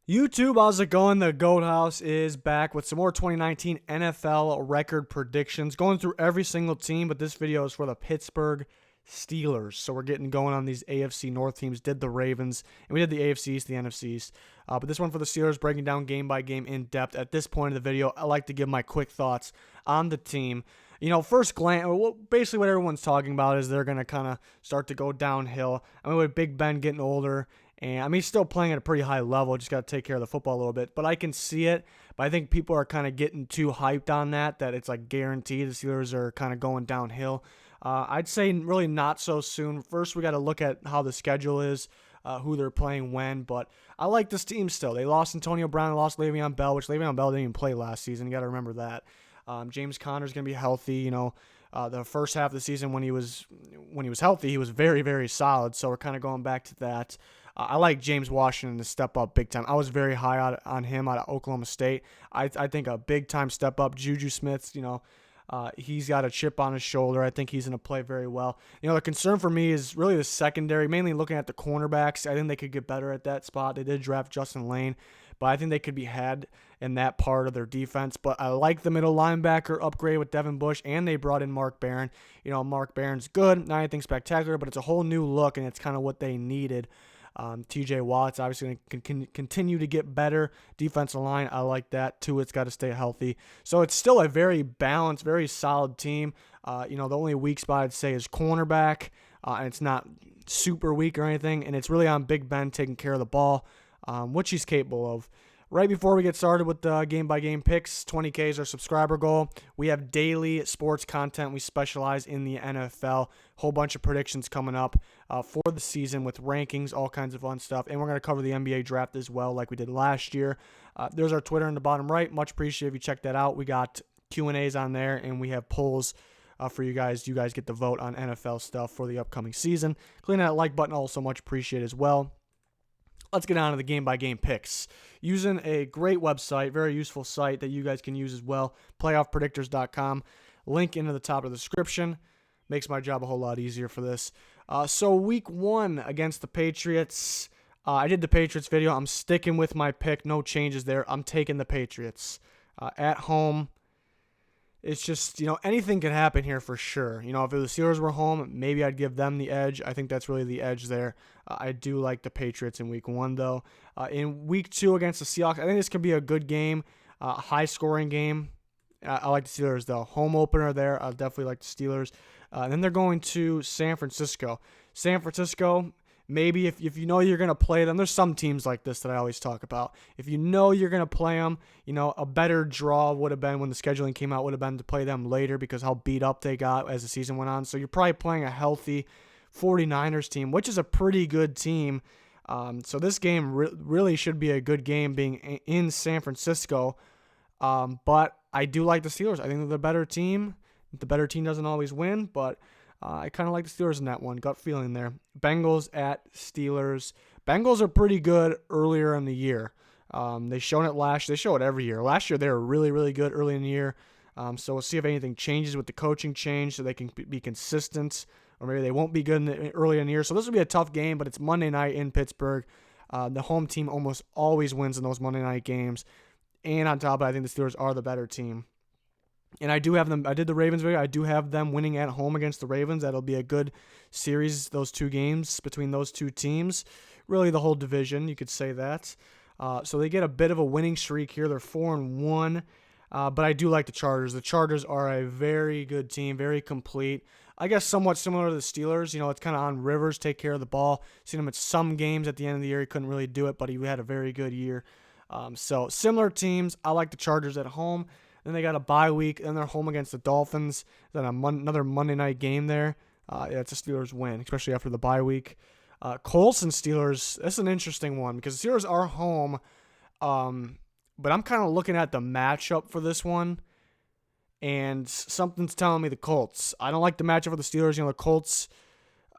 YouTube, how's it going? The Goat House is back with some more 2019 NFL record predictions. Going through every single team, but this video is for the Pittsburgh Steelers. So we're getting going on these AFC North teams. Did the Ravens, and we did the AFC East, the NFC East. But this one for the Steelers, breaking down game by game in depth. At this point of the video, I like to give my quick thoughts on the team. First glance, basically what everyone's talking about is they're going to kind of start to go downhill. I mean, with Big Ben getting older, and I mean, he's still playing at a pretty high level. Just got to take care of the football a little bit. But I can see it. But I think people are kind of getting too hyped on that it's like guaranteed the Steelers are kind of going downhill. I'd say really not so soon. First, we got to look at how the schedule is, who they're playing when. But I like this team still. They lost Antonio Brown, they lost Le'Veon Bell, which Le'Veon Bell didn't even play last season. You got to remember that. James Conner's going to be healthy. The first half of the season when he was healthy, he was very, very solid. So we're kind of going back to that. I like James Washington to step up big time. I was very high on him out of Oklahoma State. I think a big time step up. Juju Smith, he's got a chip on his shoulder. I think he's going to play very well. The concern for me is really the secondary, mainly looking at the cornerbacks. I think they could get better at that spot. They did draft Justin Lane, but I think they could be had in that part of their defense. But I like the middle linebacker upgrade with Devin Bush, and they brought in Mark Barron. Mark Barron's good, not anything spectacular, but it's a whole new look, and it's kind of what they needed. TJ Watt's obviously going to continue to get better. Defensive line, I like that too. It's got to stay healthy. So it's still a very balanced, very solid team. The only weak spot I'd say is cornerback, and it's not super weak or anything, and it's really on Big Ben taking care of the ball, which he's capable of. Right before we get started with the game-by-game picks, 20K is our subscriber goal. We have daily sports content. We specialize in the NFL. Whole bunch of predictions coming up for the season with rankings, all kinds of fun stuff. And we're going to cover the NBA draft as well like we did last year. There's our Twitter in the bottom right. Much appreciated if you check that out. We got Q&As on there, and we have polls for you guys. You guys get to vote on NFL stuff for the upcoming season. Clicking that like button also much appreciated as well. Let's get on to the game-by-game picks. Using a great website, very useful site that you guys can use as well, playoffpredictors.com. Link into the top of the description. Makes my job a whole lot easier for this. So week 1 against the Patriots, I did the Patriots video. I'm sticking with my pick. No changes there. I'm taking the Patriots. At home, it's just, anything can happen here for sure. If the Steelers were home, maybe I'd give them the edge. I think that's really the edge there. I do like the Patriots in week 1, though. In week 2 against the Seahawks, I think this could be a good game, a high-scoring game. I like the Steelers, though. Home opener there. I definitely like the Steelers. And then they're going to San Francisco. San Francisco, maybe if you know you're going to play them, there's some teams like this that I always talk about. If you know you're going to play them, a better draw would have been when the scheduling came out would have been to play them later because how beat up they got as the season went on. So you're probably playing a healthy 49ers team, which is a pretty good team. So this game really should be a good game being in San Francisco. But I do like the Steelers. I think they're the better team. The better team doesn't always win, but I kind of like the Steelers in that one. Gut feeling there. Bengals at Steelers. Bengals are pretty good earlier in the year. They show it every year. Last year they were really, really good early in the year. So we'll see if anything changes with the coaching change so they can be consistent, or maybe they won't be good early in the year. So this will be a tough game, but it's Monday night in Pittsburgh. The home team almost always wins in those Monday night games. And on top of it, I think the Steelers are the better team. And I do have them. I did the Ravens video. I do have them winning at home against the Ravens. That'll be a good series, those two games between those two teams. Really the whole division, you could say that. So they get a bit of a winning streak here. They're 4-1. But I do like the Chargers. The Chargers are a very good team, very complete. I guess somewhat similar to the Steelers. It's kind of on Rivers, take care of the ball. Seen him at some games at the end of the year. He couldn't really do it, but he had a very good year. So similar teams. I like the Chargers at home. Then they got a bye week, and they're home against the Dolphins. Then another Monday night game there. It's a Steelers win, especially after the bye week. Colts and Steelers, that's an interesting one because the Steelers are home. But I'm kind of looking at the matchup for this one, and something's telling me the Colts. I don't like the matchup for the Steelers. The Colts,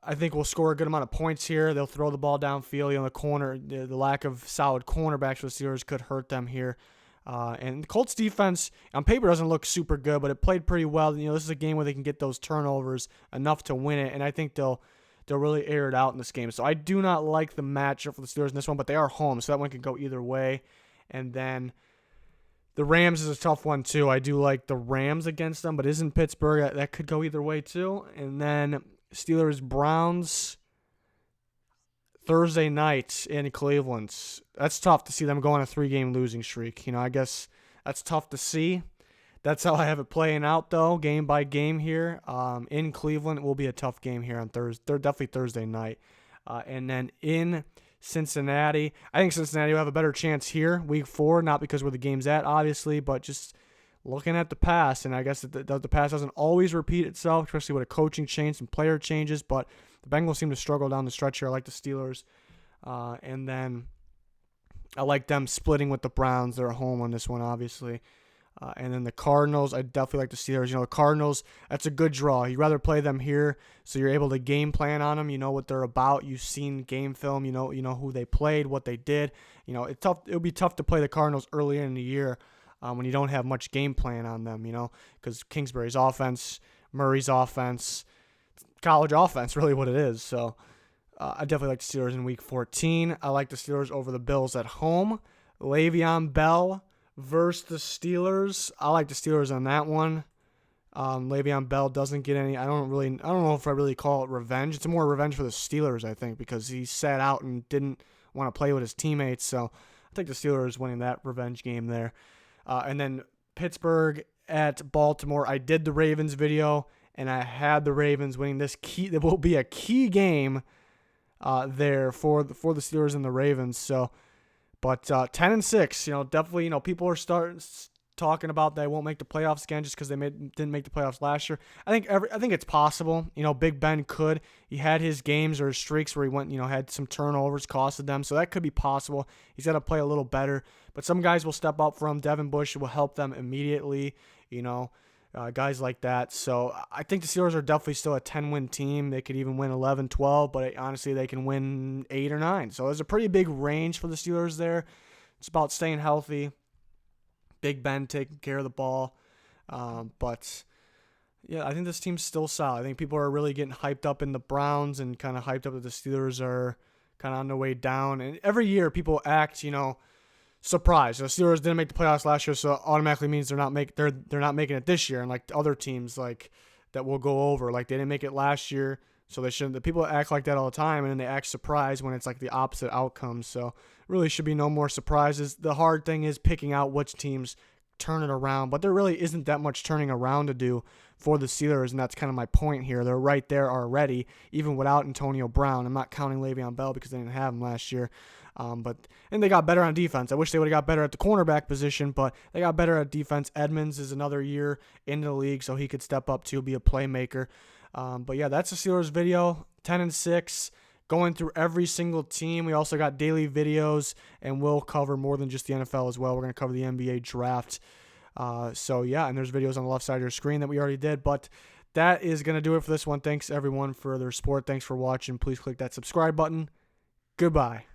I think, will score a good amount of points here. They'll throw the ball downfield. The corner, the lack of solid cornerbacks for the Steelers could hurt them here. And the Colts defense on paper doesn't look super good, but it played pretty well. This is a game where they can get those turnovers enough to win it, and I think they'll they'll really air it out in this game. So I do not like the matchup for the Steelers in this one, but they are home, so that one can go either way. And then the Rams is a tough one too. I do like the Rams against them, but isn't Pittsburgh, that could go either way too. And then Steelers-Browns Thursday night in Cleveland. That's tough to see them go on a 3-game losing streak. I guess that's tough to see. That's how I have it playing out, though, game by game here. In Cleveland, it will be a tough game here on Thursday. They're definitely Thursday night. And then in Cincinnati, I think Cincinnati will have a better chance here, week 4, not because where the game's at, obviously, but just looking at the past. And I guess the past doesn't always repeat itself, especially with a coaching change and player changes. But the Bengals seem to struggle down the stretch here. I like the Steelers. And then I like them splitting with the Browns. They're at home on this one, obviously. And then the Cardinals, I definitely like the Steelers. The Cardinals, that's a good draw. You'd rather play them here so you're able to game plan on them. You know what they're about. You've seen game film. You know who they played, what they did. It's tough. It'll be tough to play the Cardinals earlier in the year when you don't have much game plan on them, because Kingsbury's offense, Murray's offense, college offense, really what it is. So I definitely like the Steelers in Week 14. I like the Steelers over the Bills at home. Le'Veon Bell versus the Steelers. I like the Steelers on that one. Le'Veon Bell doesn't get any. I don't know if I really call it revenge. It's more revenge for the Steelers, I think, because he sat out and didn't want to play with his teammates. So I think the Steelers winning that revenge game there. And then Pittsburgh at Baltimore. I did the Ravens video, and I had the Ravens winning this key. There will be a key game there for the Steelers and the Ravens. So. But 10-6, definitely, people are talking about they won't make the playoffs again just because they didn't make the playoffs last year. I think it's possible. Big Ben could. He had his games or his streaks where he went, had some turnovers, costed them. So that could be possible. He's got to play a little better. But some guys will step up for him. Devin Bush will help them immediately, guys like that. So I think the Steelers are definitely still a 10-win team. They could even win 11, 12, but honestly, they can win 8 or 9. So there's a pretty big range for the Steelers there. It's about staying healthy. Big Ben taking care of the ball. But, yeah, I think this team's still solid. I think people are really getting hyped up in the Browns and kind of hyped up that the Steelers are kind of on their way down. And every year people act, surprised. The Steelers didn't make the playoffs last year, so it automatically means they're not making it this year. And like other teams like that will go over, like they didn't make it last year, so they shouldn't. The people act like that all the time, and then they act surprised when it's like the opposite outcome. So really should be no more surprises. The hard thing is picking out which teams turn it around, but there really isn't that much turning around to do for the Steelers, and that's kind of my point here. They're right there already, even without Antonio Brown. I'm not counting Le'Veon Bell because they didn't have him last year. And they got better on defense. I wish they would have got better at the cornerback position, but they got better at defense. Edmonds is another year into the league, so he could step up to be a playmaker. But yeah, that's the Steelers video. 10-6, going through every single team. We also got daily videos, and we'll cover more than just the NFL as well. We're going to cover the NBA draft. So yeah, and there's videos on the left side of your screen that we already did, but that is going to do it for this one. Thanks everyone for their support. Thanks for watching. Please click that subscribe button. Goodbye.